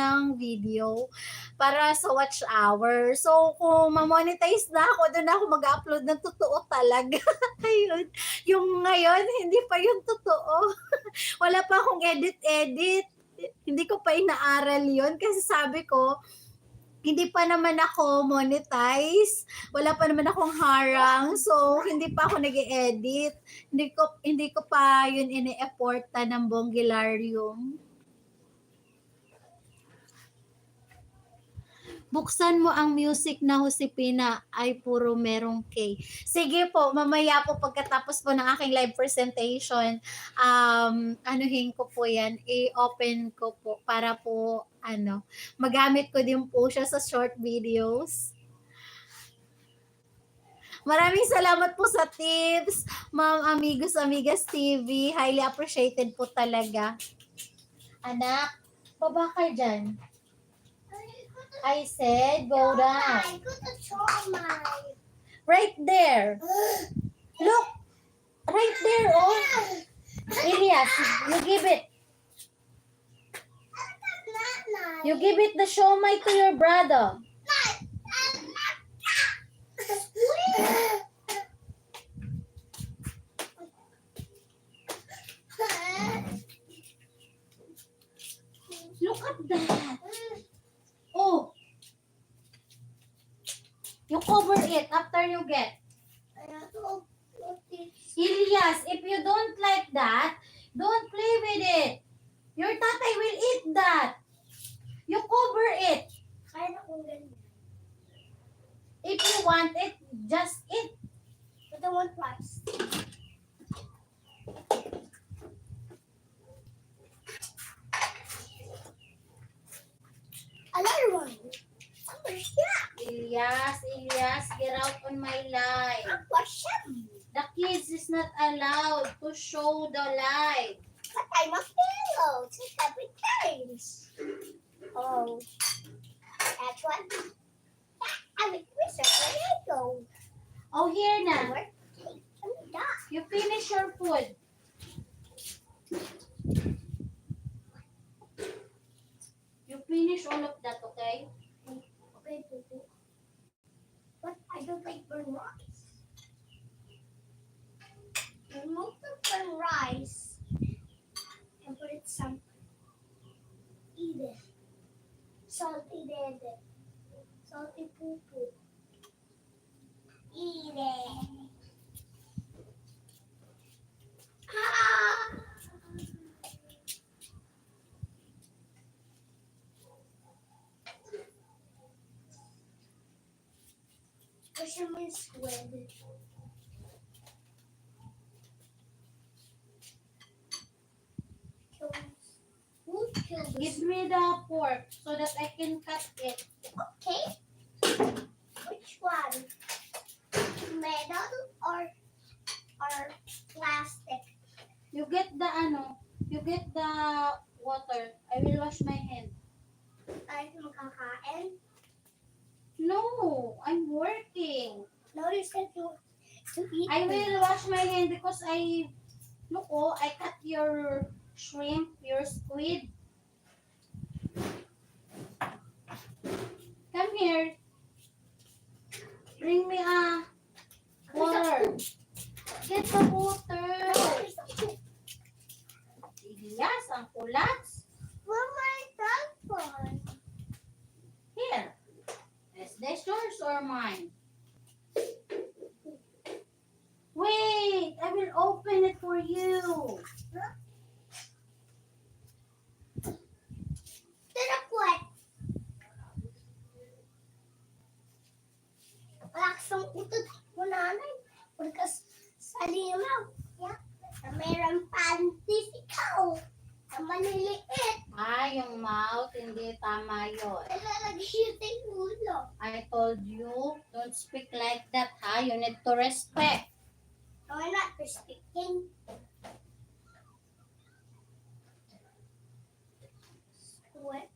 ng video para sa watch hour. So, kung ma-monetize na ako, doon ako mag-upload ng totoo talaga. Ayun. Yung ngayon, hindi pa yung totoo. Wala pa akong edit-edit. Hindi ko pa inaaral yun kasi sabi ko, hindi pa naman ako monetize, wala pa naman akong harang, so hindi pa ako nag-e-edit. Hindi ko pa yun ini-effortan ng Bonggilarium. Buksan mo ang music na Josepina ay puro merong K. Sige po, mamaya po pagkatapos po ng aking live presentation, anuhin ko po yan, i-open ko po para po, magamit ko din po siya sa short videos. Maraming salamat po sa tips, Ma'am Amigos Amigas TV. Highly appreciated po talaga. Anak, baba ka dyan. I said, go down. Right there. Look. Right there, oh. Elias, you give it. You give it the siomai to your brother. Look at that. Oh. You cover it after you get. Elias, if you don't like that, don't play with it. Your tatay will eat that. You cover it. If you want it, just eat. But I want rice. Another one. Elias, get out on my live. The kids is not allowed to show the live. But I'm a pillow. Take every times. Oh. That's one. I'm a wizard. Where did I go? Oh, here na. Dog. You finish your food. You finish all of that, okay? Okay, Poo. But I don't like burnt rice. Remove the burnt rice and put it somewhere. Eat it. Salty dede. Salty poo-poo. Eat it. Ah! Fisherman squid. Who killed Give this? me the fork so that I can cut it. Okay. Which one? Metal or plastic? You get the water. I will wash my hand. Ay, makakain? No, I'm working. No, you said to eat. I will wash my hand because I cut your shrimp, your squid. Come here. Bring me a water. Get the water. Yes, ang kulats. Where my telephone? Here. Is this yours or mine? Wait, I will open it for you. Tinakwet. Malaksang utot mo nanay. Pagkas sa limaw. Yeah. Na mayroong panties ikaw. Na maliliit. Yung mouth, hindi tama yun. Nalalagay yung ulo. I told you, don't speak like that, ha? You need to respect. No, I'm not respecting. Squid.